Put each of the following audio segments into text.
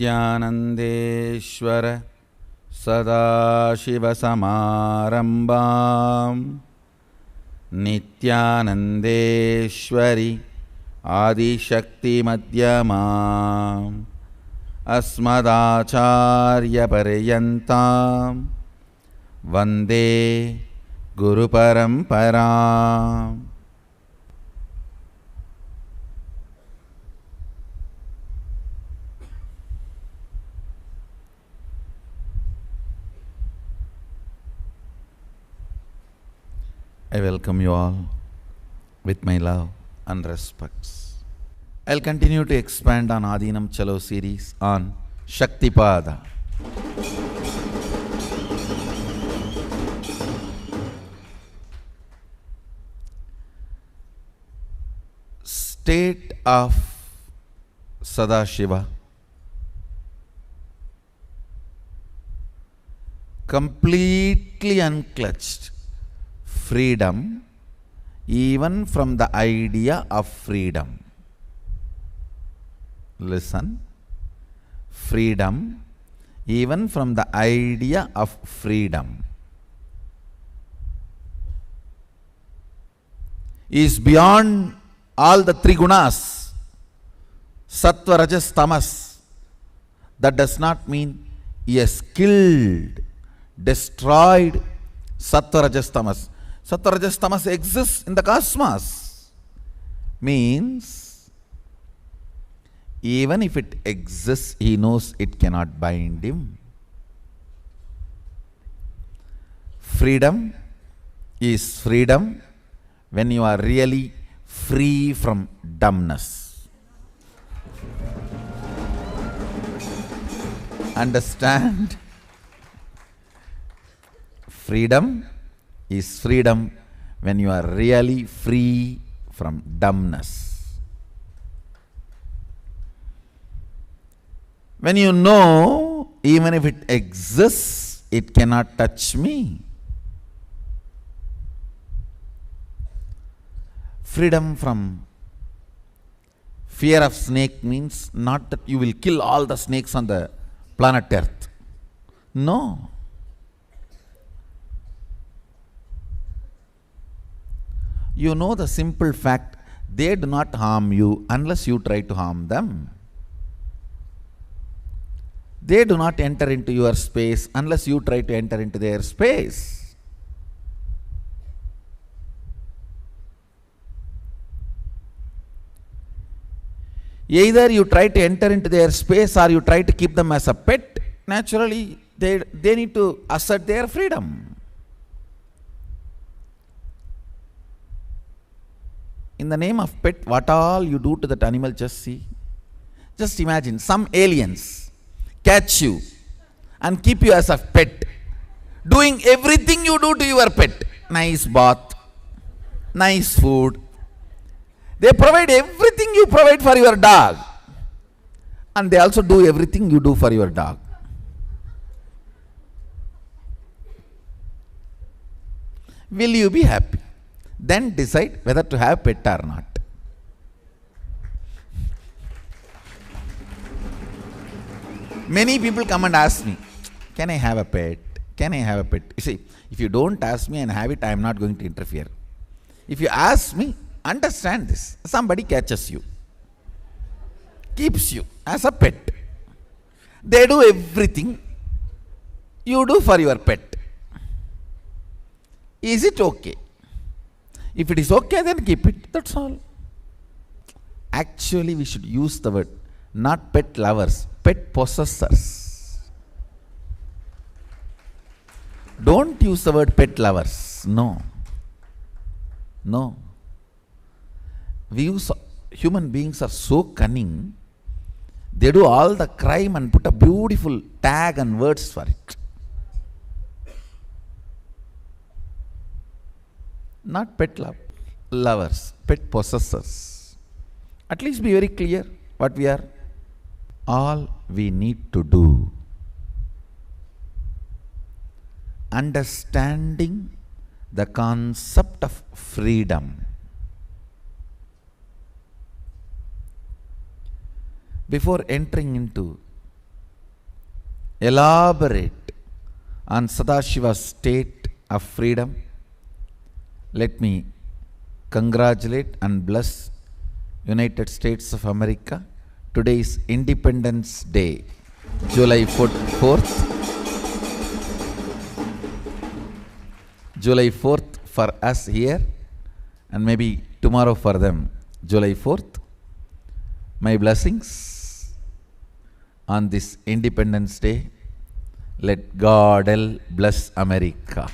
नित्यानन्देश्वर सदाशिवसमारम्भां नित्यानन्देश्वरि आदिशक्तिमध्यमाम् अस्मदाचार्यपर्यन्तां वन्दे गुरुपरम्पराम्. I welcome you all with my love and respects. I'll continue to expand on Adinam Chalo series on Shaktipada. State of Sadashiva, completely unclutched, freedom even from the idea of freedom. Listen, freedom even from the idea of freedom is beyond all the three gunas, sattva, rajas, tamas. That does not mean he has killed, destroyed sattva, rajas, tamas. Sattva, rajas, tamas exists in the cosmos. Means, even if it exists, he knows it cannot bind him. Freedom is freedom when you are really free from dumbness. Understand? Freedom is freedom when you are really free from dumbness. When you know, even if it exists, it cannot touch me. Freedom from fear of snake means not that you will kill all the snakes on the planet Earth. No. You know the simple fact, they do not harm you unless you try to harm them. They do not enter into your space unless you try to enter into their space. Either you try to enter into their space or you try to keep them as a pet, naturally they need to assert their freedom. In the name of pet, what all you do to that animal, just see. Just imagine some aliens catch you and keep you as a pet, doing everything you do to your pet. Nice bath, nice food. They provide everything you provide for your dog, and they also do everything you do for your dog. Will you be happy? Then decide whether to have pet or not. Many people come and ask me, can I have a pet? Can I have a pet? You see, if you don't ask me and have it, I am not going to interfere. If you ask me, understand this. Somebody catches you, keeps you as a pet. They do everything you do for your pet. Is it okay? If it is okay, then keep it. That's all. Actually, we should use the word, not pet lovers, pet possessors. Don't use the word pet lovers. No. No. Human beings are so cunning, they do all the crime and put a beautiful tag and words for it. Not pet lovers, pet possessors. At least be very clear what we are. All we need to do, understanding the concept of freedom. Before entering into elaborate on Sadashiva's state of freedom, let me congratulate and bless United States of America. Today is Independence Day, July 4th. July 4th for us here, and maybe tomorrow for them, July 4th. My blessings on this Independence Day. Let God bless America.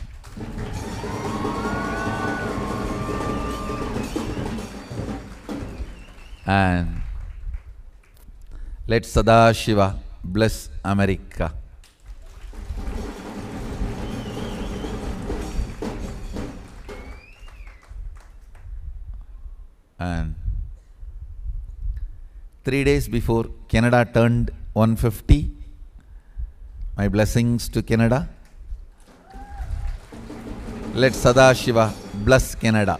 And let Sadashiva bless America. And 3 days before Canada turned 150, my blessings to Canada. Let Sadashiva bless Canada.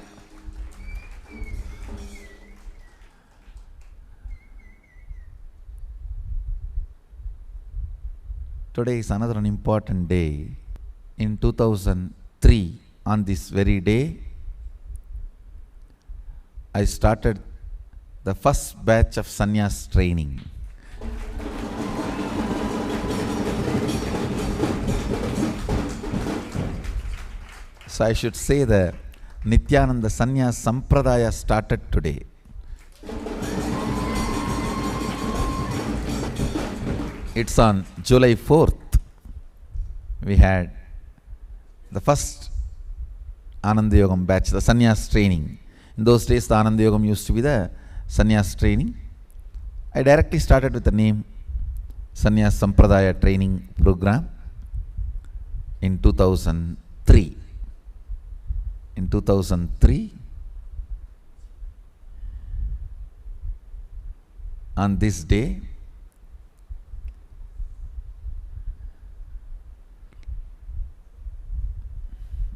Today is another an important day. In 2003, on this very day, I started the first batch of sannyas training. So I should say the Nityananda Sannyas Sampradaya started today. It's on July 4th. We had the first Ananda Yogam batch, the sannyas training. In those days, the Ananda Yogam used to be the sannyas training. I directly started with the name Sannyas Sampradaya Training Program in 2003. In 2003, on this day,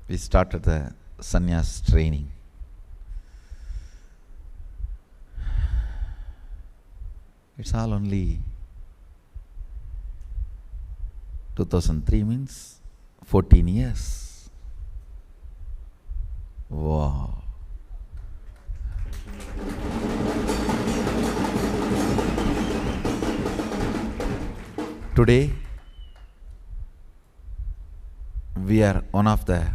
we started the sannyas training. It's all only 2003 means 14 years. Wow. Today, we are one of the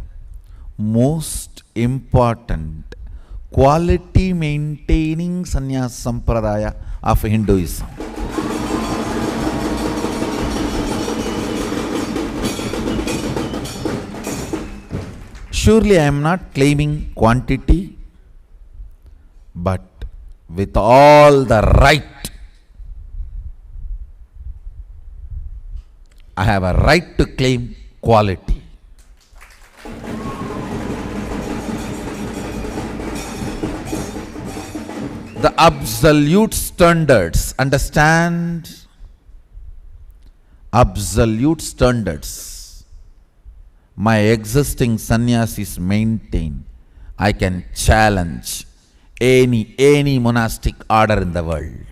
most important quality maintaining sannyas sampradaya of Hinduism. Surely I am not claiming quantity, but with all the right, I have a right to claim quality. The absolute standards, understand? Absolute standards. My existing sannyasis maintain. I can challenge any monastic order in the world.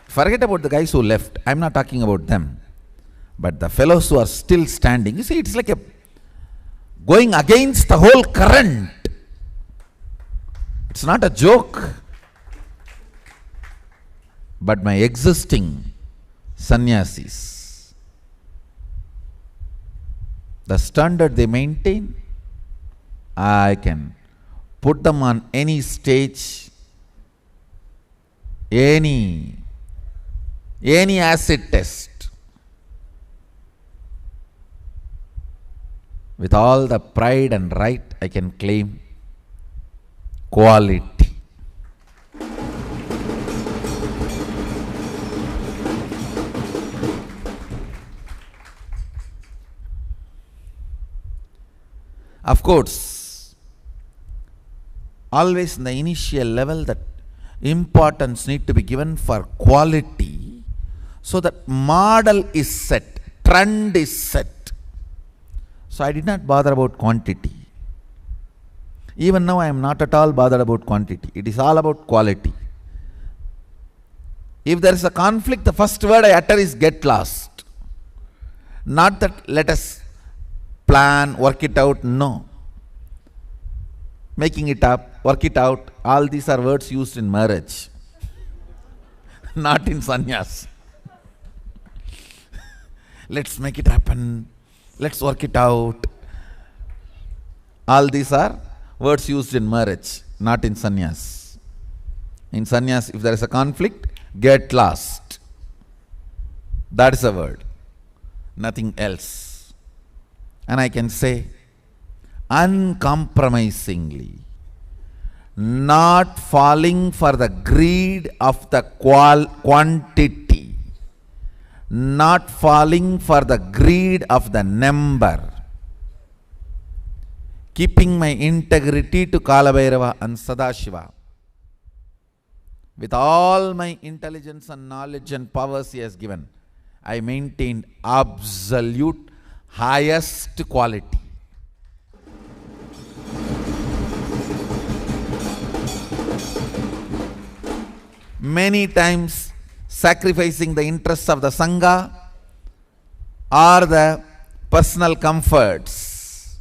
Forget about the guys who left. I'm not talking about them. But the fellows who are still standing, you see, it's like going against the whole current. It's not a joke. But my existing sannyasis, the standard they maintain, I can put them on any stage, any acid test. With all the pride and right, I can claim quality. Of course, always in the initial level, that importance need to be given for quality, so that model is set, trend is set. So I did not bother about quantity. Even now I am not at all bothered about quantity. It is all about quality. If there is a conflict, the first word I utter is get lost. Not that let us plan, work it out. No. Making it up, work it out, all these are words used in marriage, not in sannyas. Let's make it happen. Let's work it out. All these are words used in marriage, not in sannyas. In sannyas, if there is a conflict, get lost. That is a word. Nothing else. And I can say, uncompromisingly, not falling for the greed of the quantity, not falling for the greed of the number, keeping my integrity to Kalabhairava and Sadashiva. With all my intelligence and knowledge and powers he has given, I maintained absolute highest quality. Many times sacrificing the interests of the Sangha or the personal comforts.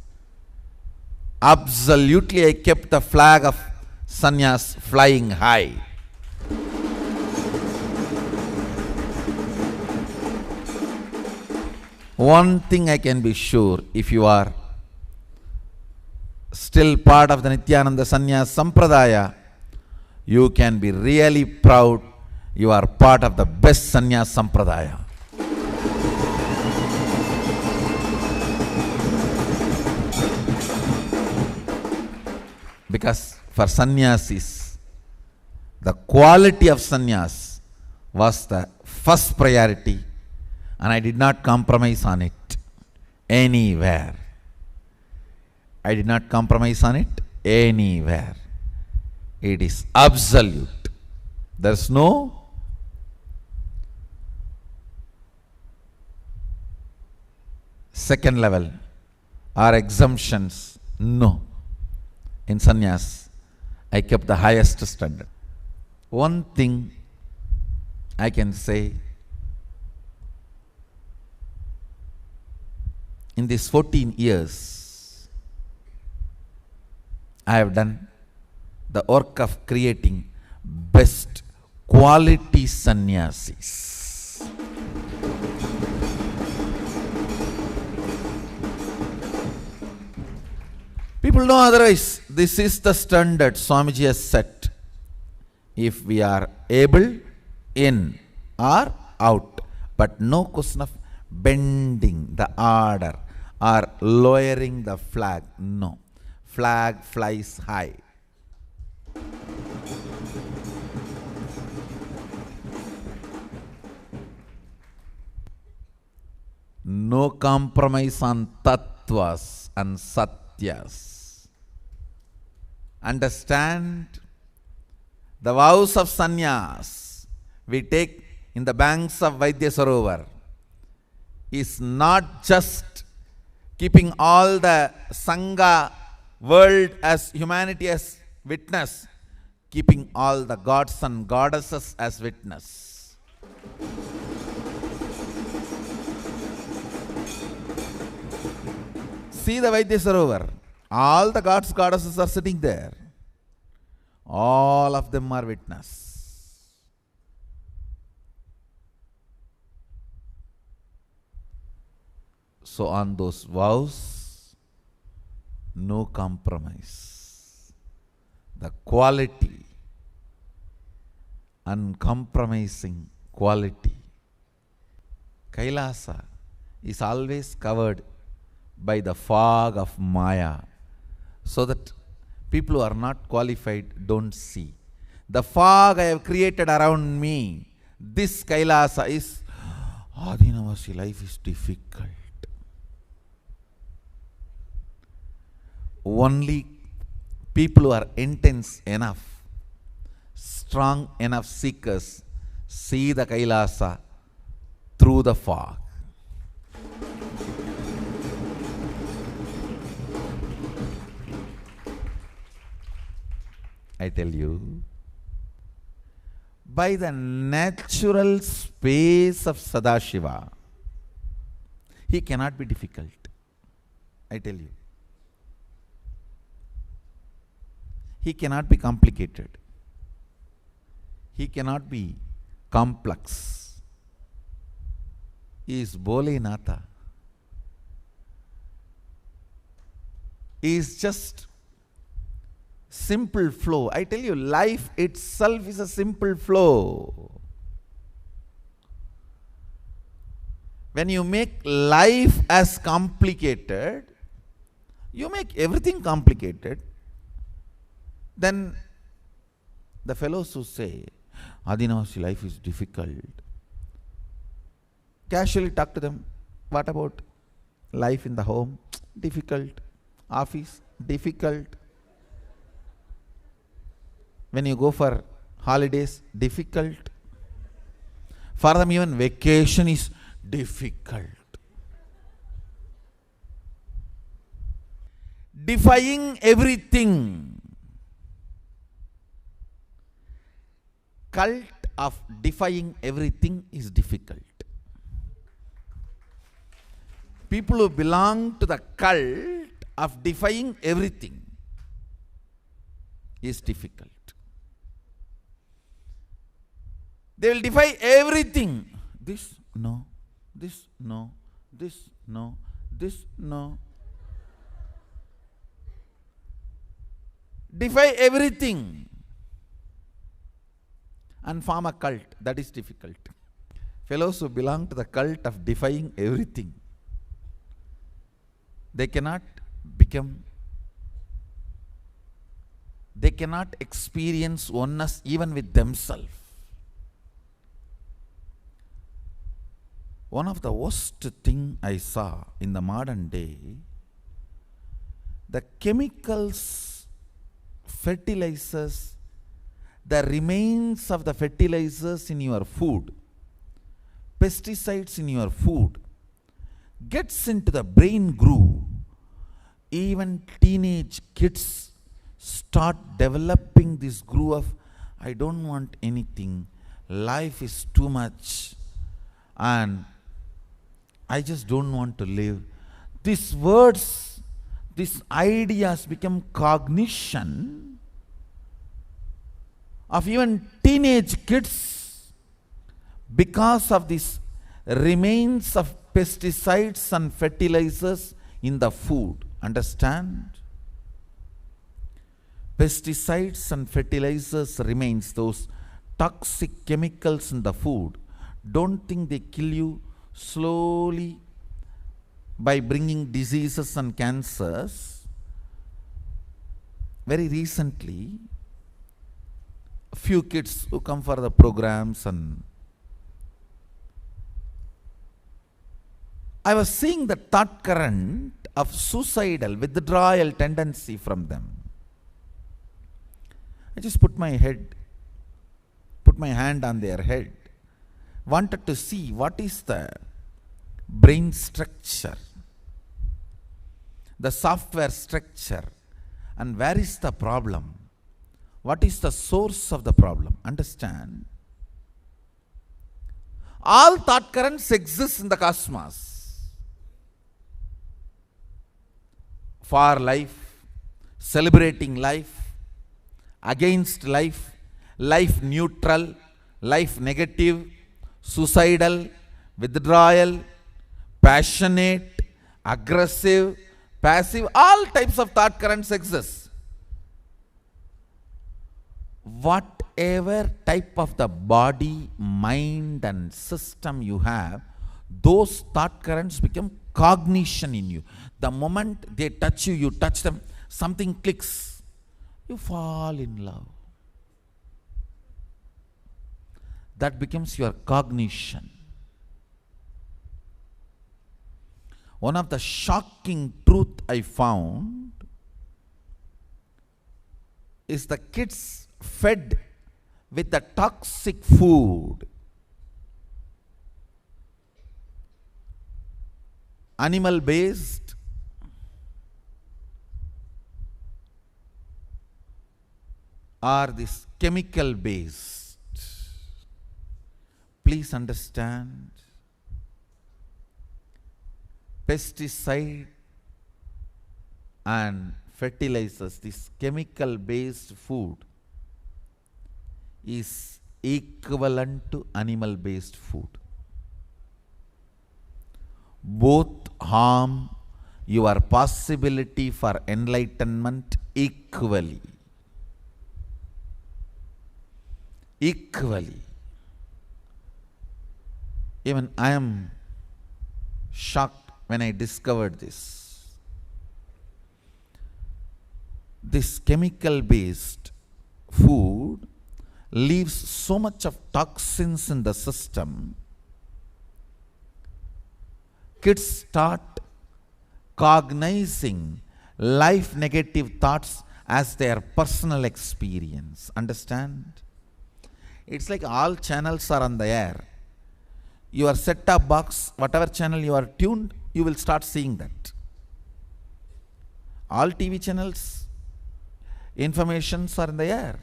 Absolutely I kept the flag of sannyas flying high. One thing I can be sure, if you are still part of the Nityananda Sannyas Sampradaya, you can be really proud you are part of the best Sannyas Sampradaya. Because for sannyasis, the quality of sannyas was the first priority, and I did not compromise on it anywhere. I did not compromise on it anywhere. It is absolute. There is no second level or exemptions. No. In sannyas, I kept the highest standard. One thing I can say, in these 14 years, I have done the work of creating best quality sannyasis. People know otherwise. This is the standard Swamiji has set. If we are able, in or out, but no question of bending the order or lowering the flag. No. Flag flies high. No compromise on tattvas and satyas. Understand, the vows of sannyas we take in the banks of Vaidya Sarovar is not just keeping all the Sangha world as humanity as witness, keeping all the gods and goddesses as witness. See the Vaidya Sarovar. All the gods, goddesses are sitting there. All of them are witness. So on those vows, no compromise. The quality, uncompromising quality. Kailasa is always covered by the fog of Maya, so that people who are not qualified don't see. The fog I have created around me, this Kailasa is, Adinavasi life is difficult. Only people who are intense enough, strong enough seekers see the Kailasa through the fog. I tell you, by the natural space of Sadashiva, he cannot be difficult. I tell you. He cannot be complicated. He cannot be complex. He is Bholenatha. He is just simple flow. I tell you, life itself is a simple flow. When you make life as complicated, you make everything complicated, then the fellows who say, Adinavasi life is difficult, casually talk to them. What about life in the home? Difficult. Office? Difficult. When you go for holidays? Difficult. For them even vacation is difficult. Defying everything. Cult of defying everything is difficult. People who belong to the cult of defying everything is difficult. They will defy everything. This no, this no, this no, this no. Defy everything and form a cult. That is difficult. Fellows who belong to the cult of defying everything, they cannot experience oneness even with themselves. One of the worst thing I saw in the modern day, the chemicals, fertilizers, the remains of the fertilizers in your food, pesticides in your food, gets into the brain groove. Even teenage kids start developing this groove of, I don't want anything, life is too much, and I just don't want to live. These words, these ideas become cognition of even teenage kids because of these remains of pesticides and fertilizers in the food. Understand? Pesticides and fertilizers remains, those toxic chemicals in the food. Don't think they kill you slowly by bringing diseases and cancers. Very recently, a few kids who come for the programs, and I was seeing the thought current of suicidal withdrawal tendency from them. I just put my hand on their head, wanted to see what is the brain structure, the software structure, and where is the problem? What is the source of the problem? Understand? All thought currents exist in the cosmos. For life, celebrating life, against life, life neutral, life negative, suicidal, withdrawal, passionate, aggressive, passive, all types of thought currents exist. Whatever type of the body, mind and system you have, those thought currents become cognition in you. The moment they touch you, you touch them, something clicks, you fall in love. That becomes your cognition. One of the shocking truth I found is the kids fed with the toxic food, animal based, are this chemical based. Please understand, pesticide and fertilizers, this chemical based food is equivalent to animal based food. Both harm your possibility for enlightenment equally. Equally. Even I am shocked when I discovered this. This chemical based food leaves so much of toxins in the system. Kids start cognizing life negative thoughts as their personal experience. Understand? It's like all channels are on the air. Your set-top box, whatever channel you are tuned, you will start seeing that. All TV channels, informations are in the air.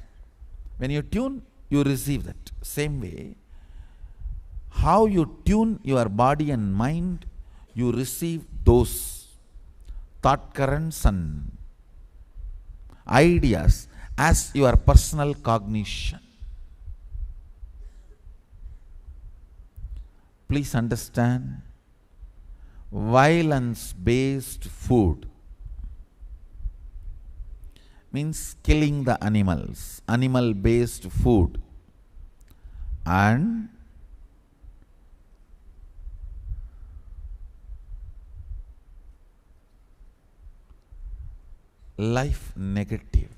When you tune, you receive that. Same way, how you tune your body and mind, you receive those thought currents and ideas as your personal cognition. Please understand, violence-based food means killing the animals, animal-based food, and life negative,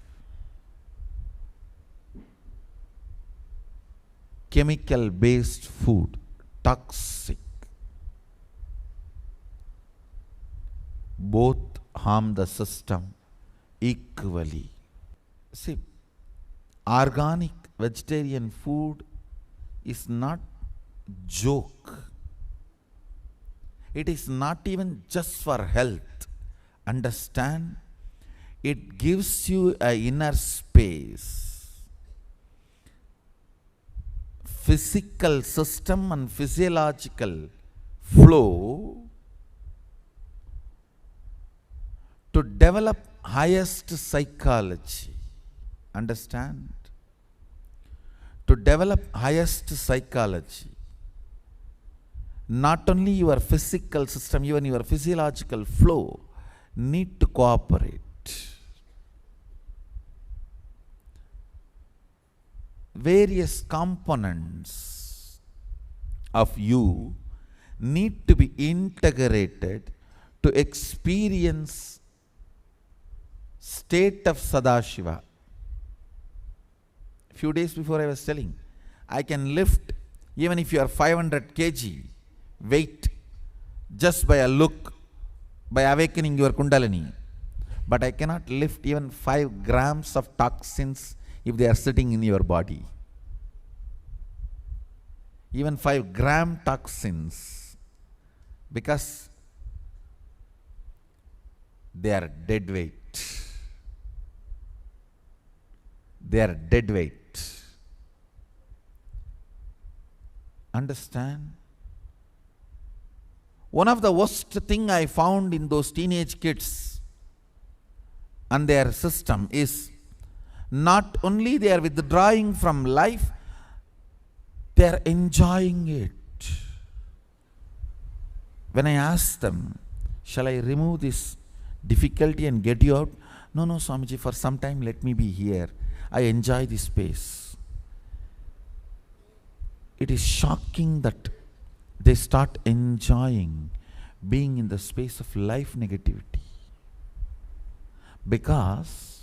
chemical-based food, toxic, both harm the system equally. See, organic vegetarian food is not joke. It is not even just for health. Understand? It gives you an inner space, physical system and physiological flow to develop highest psychology. Understand? To develop highest psychology, not only your physical system, even your physiological flow need to cooperate. Various components of you need to be integrated to experience state of Sadashiva. Few days before I was telling, I can lift even if you are 500 kg weight just by a look, by awakening your Kundalini. But I cannot lift even 5 grams of toxins if they are sitting in your body. Even 5-gram toxins, because they are dead weight. They are dead weight. Understand? One of the worst thing I found in those teenage kids and their system is not only they are withdrawing from life, they are enjoying it. When I ask them, shall I remove this difficulty and get you out? No, no, Swamiji, for some time let me be here. I enjoy this space. It is shocking that they start enjoying being in the space of life negativity, because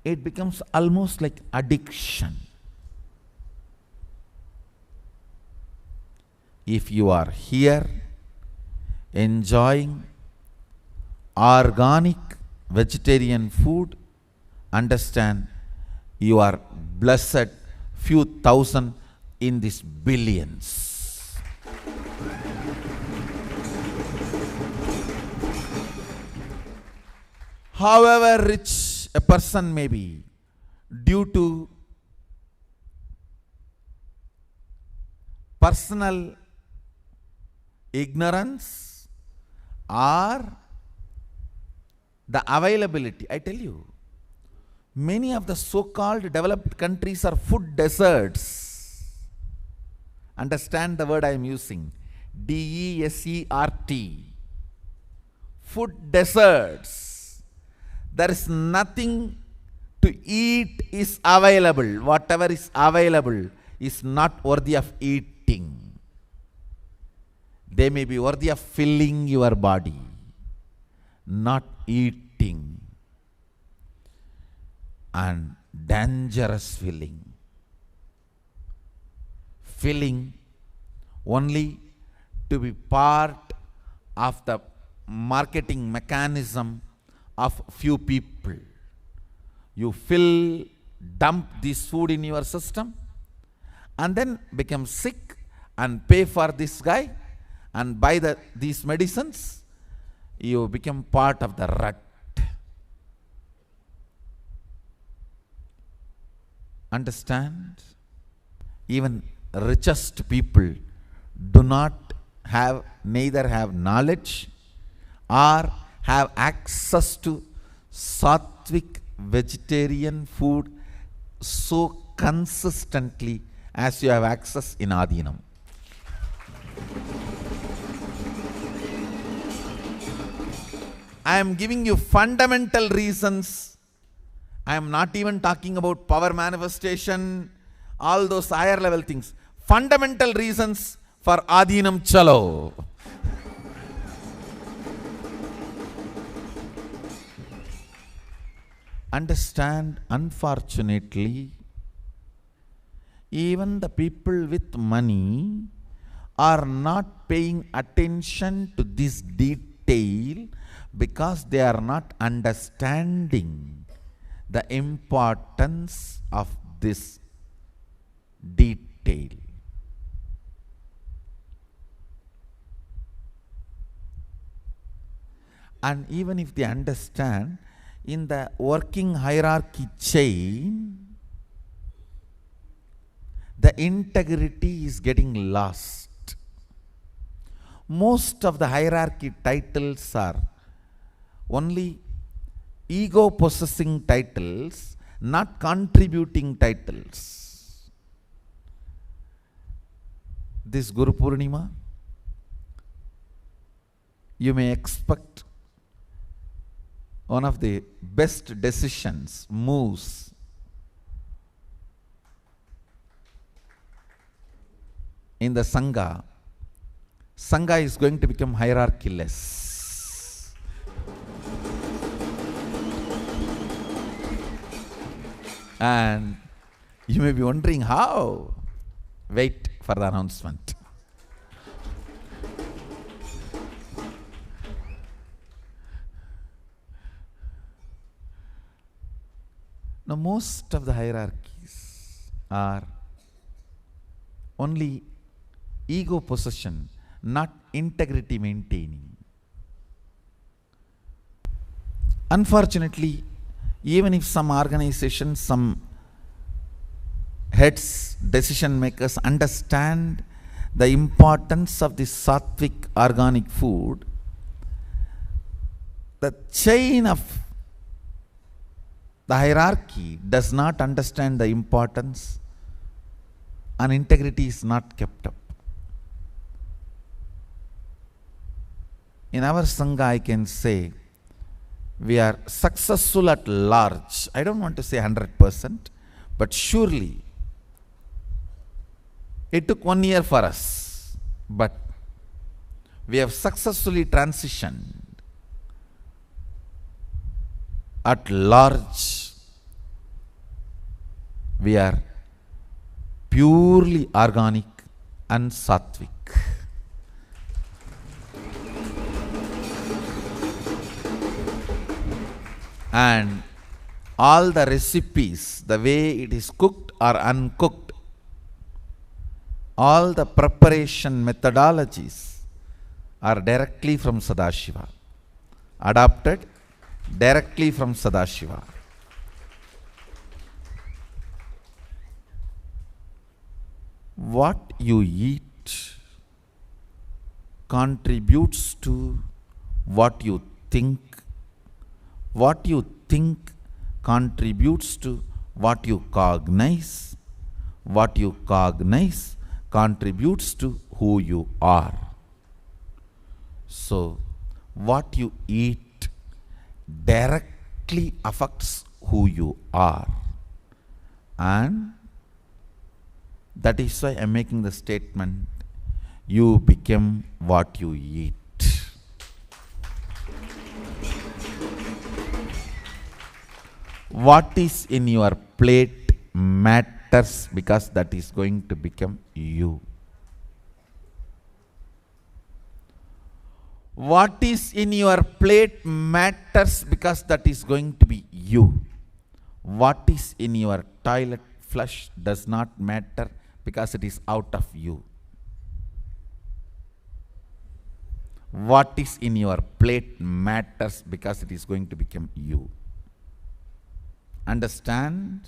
it becomes almost like addiction. If you are here enjoying organic vegetarian food, understand you are blessed, few thousand in these billions. However rich a person may be, due to personal ignorance or the availability. I tell you, many of the so-called developed countries are food deserts. Understand the word I am using. D-E-S-E-R-T. Food deserts. There is nothing to eat is available. Whatever is available is not worthy of eating. They may be worthy of filling your body, not eating. And dangerous filling. Filling only to be part of the marketing mechanism of few people. You dump this food in your system and then become sick and pay for this guy and buy these medicines. You become part of the rut. Understand? Even richest people do not have, neither have knowledge or have access to sattvic vegetarian food so consistently as you have access in Adinam. I am giving you fundamental reasons. I am not even talking about power manifestation, all those higher level things. Fundamental reasons for Adinam Chalo. Understand, unfortunately, even the people with money are not paying attention to this detail because they are not understanding the importance of this detail. And even if they understand, in the working hierarchy chain, the integrity is getting lost. Most of the hierarchy titles are only ego possessing titles, not contributing titles. This Guru Purnima, you may expect one of the best decisions, moves in the Sangha. Sangha is going to become hierarchy-less. And you may be wondering how. Wait for the announcement. Now, most of the hierarchies are only ego possession, not integrity maintaining. Unfortunately, even if some organizations, some heads, decision makers understand the importance of this sattvic organic food, the chain of the hierarchy does not understand the importance and integrity is not kept up. In our Sangha, I can say we are successful at large. I don't want to say 100%, but surely it took 1 year for us, but we have successfully transitioned at large. We are purely organic and sattvic. And all the recipes, the way it is cooked or uncooked, all the preparation methodologies are directly from Sadashiva, adopted directly from Sadashiva. What you eat contributes to what you think. What you think contributes to what you cognize. What you cognize contributes to who you are. So, what you eat directly affects who you are. And that is why I am making the statement, you become what you eat. What is in your plate matters because that is going to become you. What is in your plate matters because that is going to be you. What is in your toilet flush does not matter because it is out of you. What is in your plate matters because it is going to become you. Understand?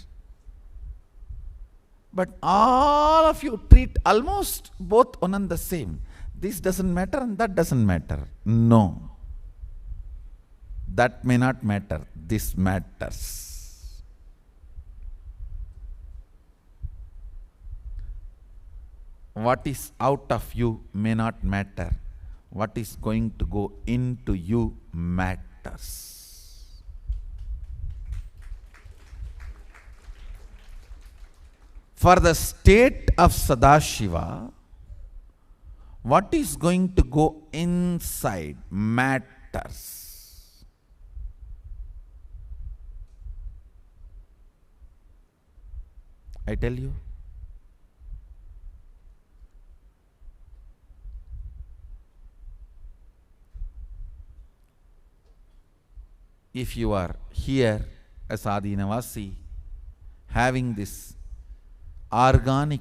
But all of you treat almost both one and the same. This doesn't matter and that doesn't matter. No. That may not matter. This matters. What is out of you may not matter. What is going to go into you matters. For the state of Sadashiva, what is going to go inside matters. I tell you. If you are here as Adinavasi, having this organic,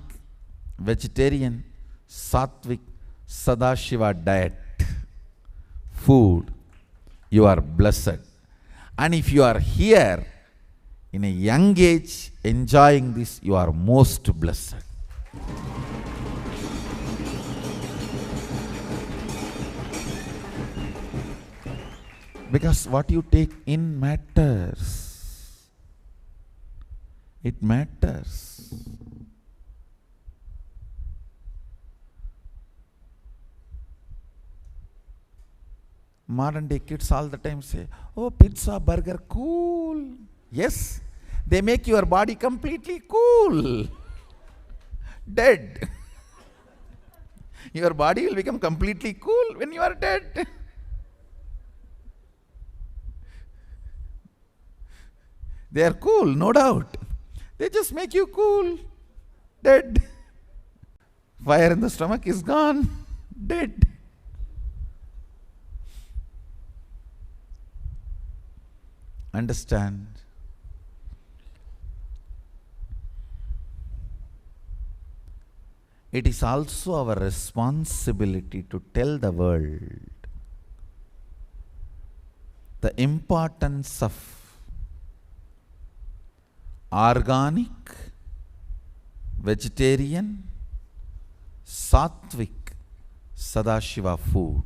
vegetarian, sattvic, Sadashiva diet, food, you are blessed. And if you are here in a young age enjoying this, you are most blessed. Because what you take in matters. It matters. Modern day kids all the time say, oh, pizza, burger, cool. Yes, they make your body completely cool. Dead. Your body will become completely cool when you are dead. They are cool, no doubt. They just make you cool. Dead. Fire in the stomach is gone. Dead. Understand? It is also our responsibility to tell the world the importance of organic, vegetarian, sattvic, Sadashiva food.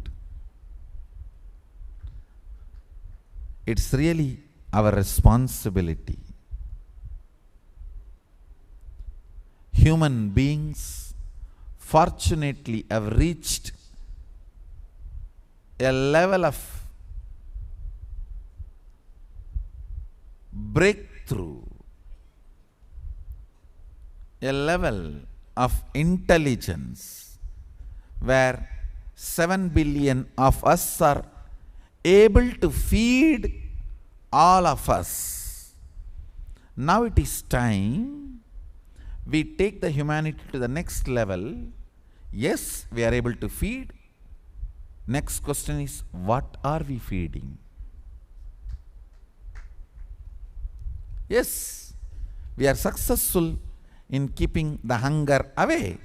It's really our responsibility. Human beings fortunately have reached a level of breakthrough, a level of intelligence where 7 billion of us are able to feed all of us. Now it is time we take the humanity to the next level. Yes, we are able to feed. Next question is, what are we feeding? Yes, we are successful in keeping the hunger away.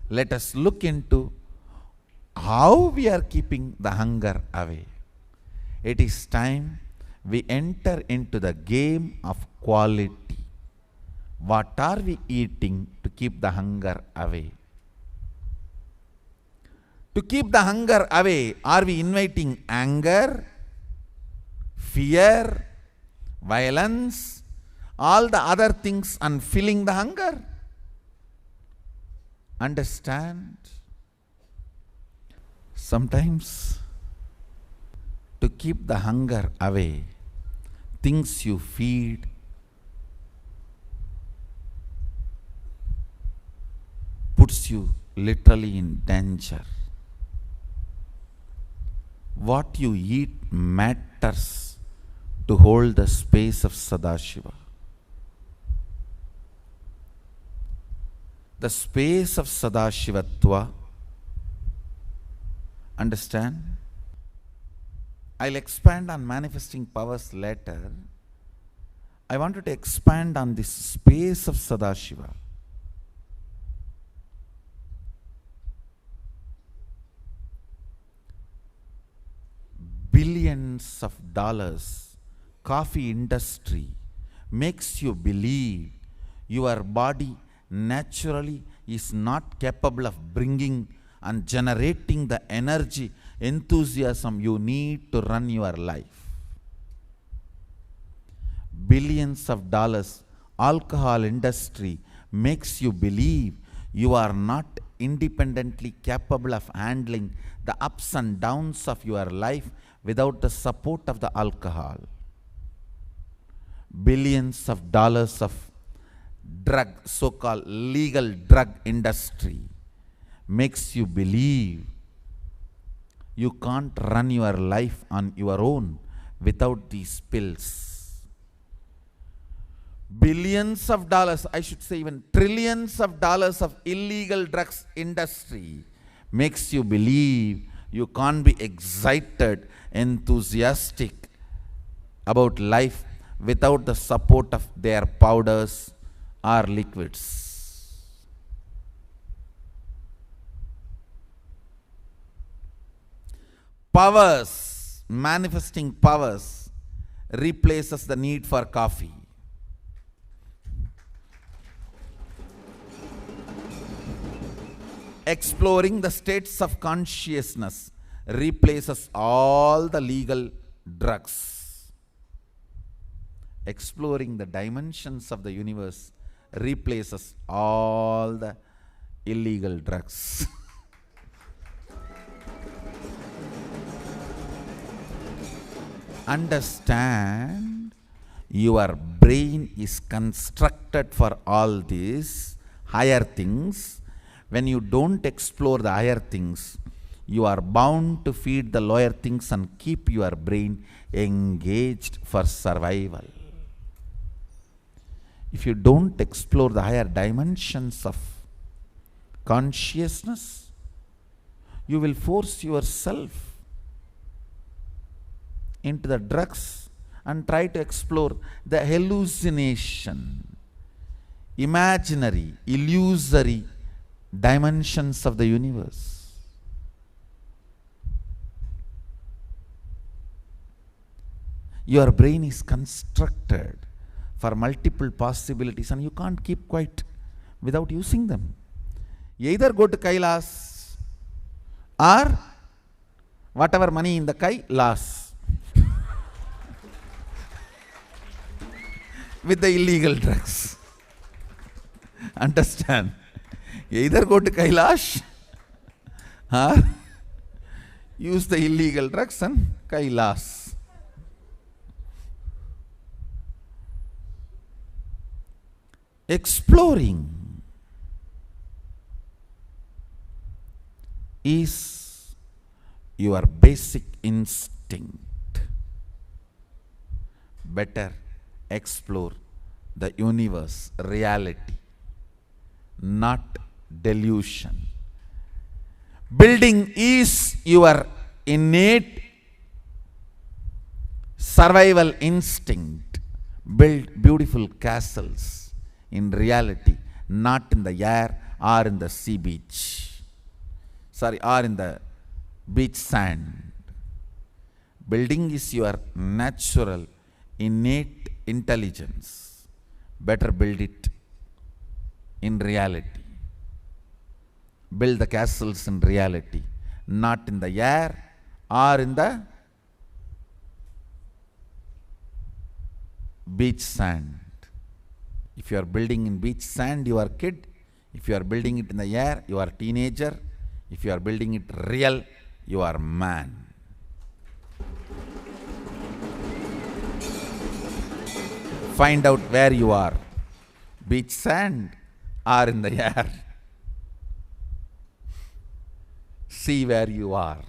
Let us look into how we are keeping the hunger away. It is time we enter into the game of quality. What are we eating to keep the hunger away? To keep the hunger away, are we inviting anger, fear, violence, all the other things and filling the hunger? Understand? Sometimes, to keep the hunger away, things you feed puts you literally in danger. What you eat matters to hold the space of Sadashiva. The space of Sadashivatva. Understand? I'll expand on manifesting powers later. I wanted to expand on this space of Sadashiva. Billions of dollars coffee industry makes you believe your body naturally is not capable of bringing and generating the energy, enthusiasm you need to run your life. Billions of dollars alcohol industry makes you believe you are not independently capable of handling the ups and downs of your life without the support of the alcohol. Billions of dollars of drug, so-called legal drug industry makes you believe you can't run your life on your own without these pills. Billions of dollars, I should say even trillions of dollars of illegal drugs industry makes you believe you can't be excited, enthusiastic about life without the support of their powders or liquids. Powers, manifesting powers, replaces the need for coffee. Exploring the states of consciousness replaces all the legal drugs. Exploring the dimensions of the universe replaces all the illegal drugs. Understand, your brain is constructed for all these higher things. When you don't explore the higher things, you are bound to feed the lower things and keep your brain engaged for survival. If you don't explore the higher dimensions of consciousness, you will force yourself into the drugs and try to explore the hallucination, imaginary, illusory dimensions of the universe. Your brain is constructed for multiple possibilities and you can't keep quiet without using them. Either go to Kailas or whatever money in the Kailas with the illegal drugs. Understand? Either go to Kailash or use the illegal drugs and Kailas. Exploring is your basic instinct. Better explore the universe, reality, not delusion. Building is your innate survival instinct. Build beautiful castles in reality, not in the air or in the sea beach. Or in the beach sand. Building is your natural, innate intelligence. Better build it in reality. Build the castles in reality, not in the air or in the beach sand. If you are building in beach sand, you are kid. If you are building it in the air, you are teenager. If you are building it real, you are man. Find out where you are, beach sand or in the air. See where you are.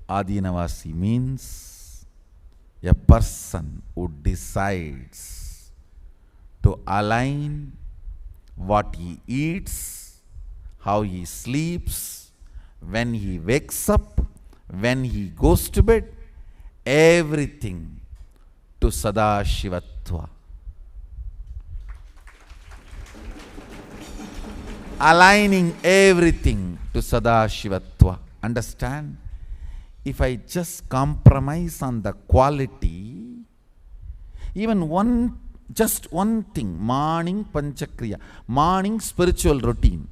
Adinavasi means a person who decides to align what he eats, how he sleeps, when he wakes up, when he goes to bed, everything to Sadashivatva. Aligning everything to Sadashivatva. Understand? If I just compromise on the quality, even just one thing, morning Panchakriya, morning spiritual routine.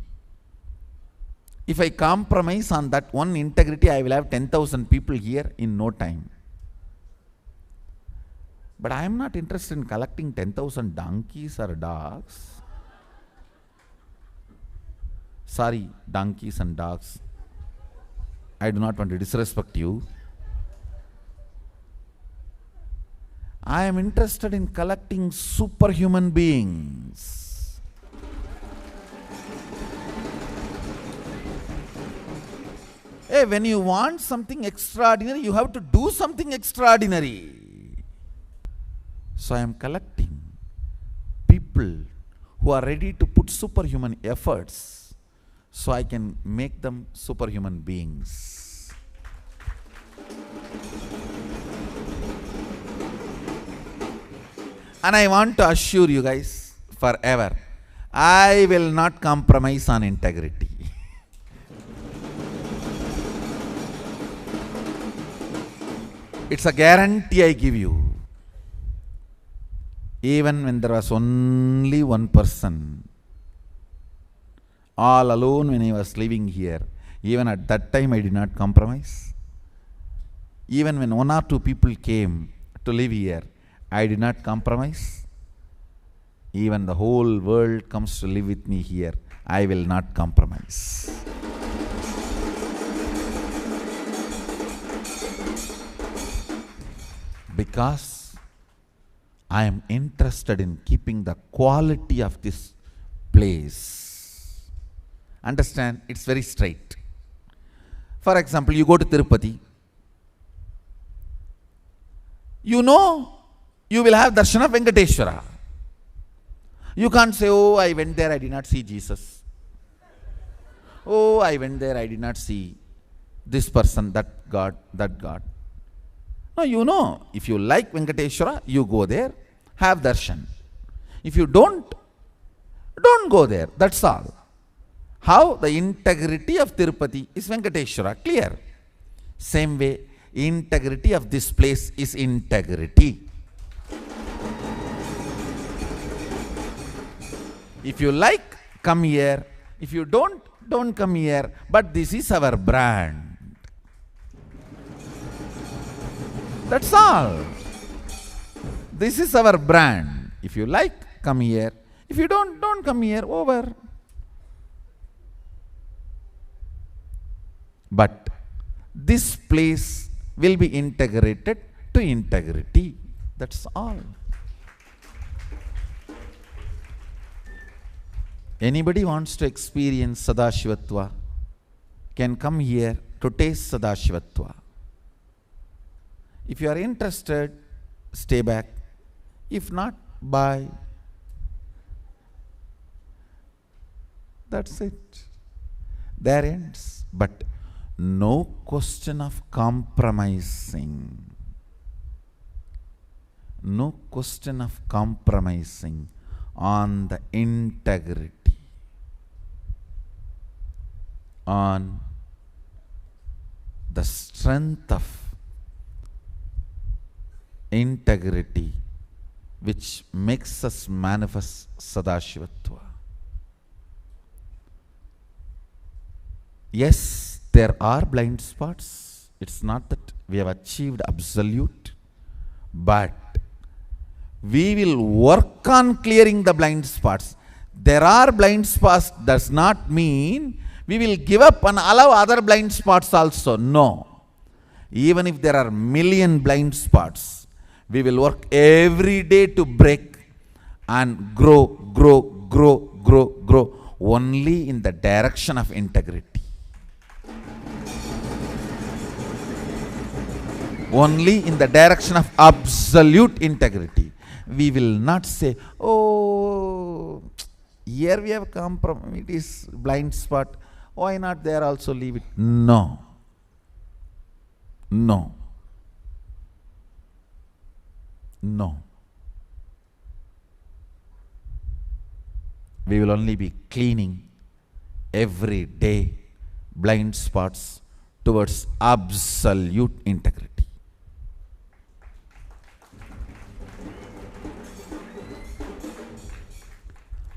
If I compromise on that one integrity, I will have 10,000 people here in no time. But I am not interested in collecting 10,000 donkeys or dogs. Sorry, donkeys and dogs. I do not want to disrespect you. I am interested in collecting superhuman beings. Hey, when you want something extraordinary, you have to do something extraordinary. So I am collecting people who are ready to put superhuman efforts so I can make them superhuman beings. And I want to assure you guys forever, I will not compromise on integrity. It's a guarantee I give you. Even when there was only one person, all alone when I was living here, even at that time I did not compromise. Even when one or two people came to live here, I did not compromise. Even the whole world comes to live with me here, I will not compromise. Because I am interested in keeping the quality of this place. Understand? It's very straight. For example, you go to Tirupati. You know you will have darshan of Venkateshwara. You can't say, oh, I went there, I did not see Jesus. Oh, I went there, I did not see this person, that God, that God. No, you know, if you like Venkateshwara, you go there, have darshan. If you don't go there. That's all. How? The integrity of Tirupati is Venkateshwara. Clear? Same way, integrity of this place is integrity. If you like, come here. If you don't come here. But this is our brand. That's all. This is our brand. If you like, come here. If you don't come here. Over. But this place will be integrated to integrity. That's all. Anybody wants to experience Sadashivatva can come here to taste Sadashivatva. If you are interested, stay back. If not, bye. That's it. There ends. But no question of compromising. No question of compromising on the integrity, on the strength of integrity which makes us manifest Sadashivatva. Yes, there are blind spots. It's not that we have achieved absolute, but we will work on clearing the blind spots. There are blind spots does not mean we will give up and allow other blind spots also. No. Even if there are million blind spots, we will work every day to break and grow only in the direction of integrity. Only in the direction of absolute integrity. We will not say, oh, here we have come from, it is blind spot, why not there also leave it? No. No. No. We will only be cleaning every day blind spots towards absolute integrity.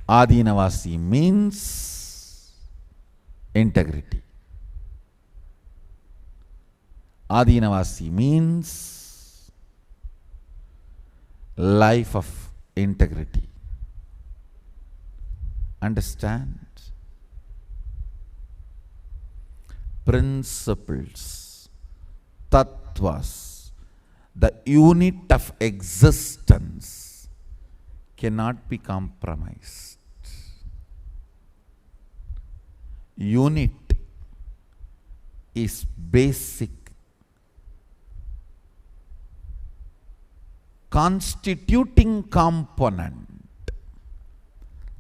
Adinavasi means integrity. Adinavasi means life of integrity. Understand? Principles, tattvas, the unit of existence cannot be compromised. Unit is basic, constituting component.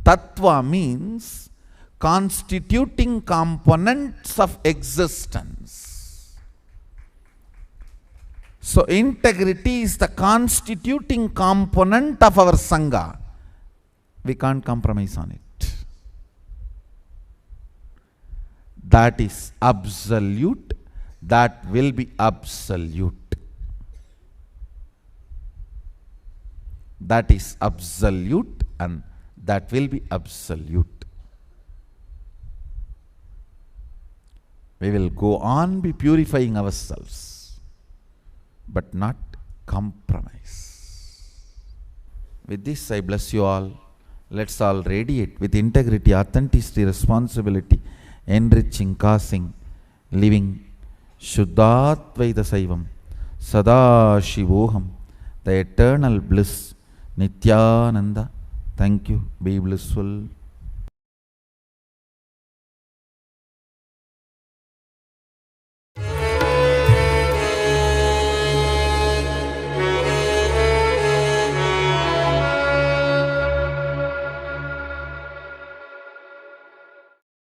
Tattva means constituting components of existence. So integrity is the constituting component of our Sangha. We can't compromise on it. That is absolute, that will be absolute. That is absolute and that will be absolute. We will go on be purifying ourselves, but not compromise. With this I bless you all. Let's all radiate with integrity, authenticity, responsibility, enriching, causing, living Shuddhatvaita Saivam, Sada Shivoham, the eternal bliss, Nityananda. Thank you. Be blissful.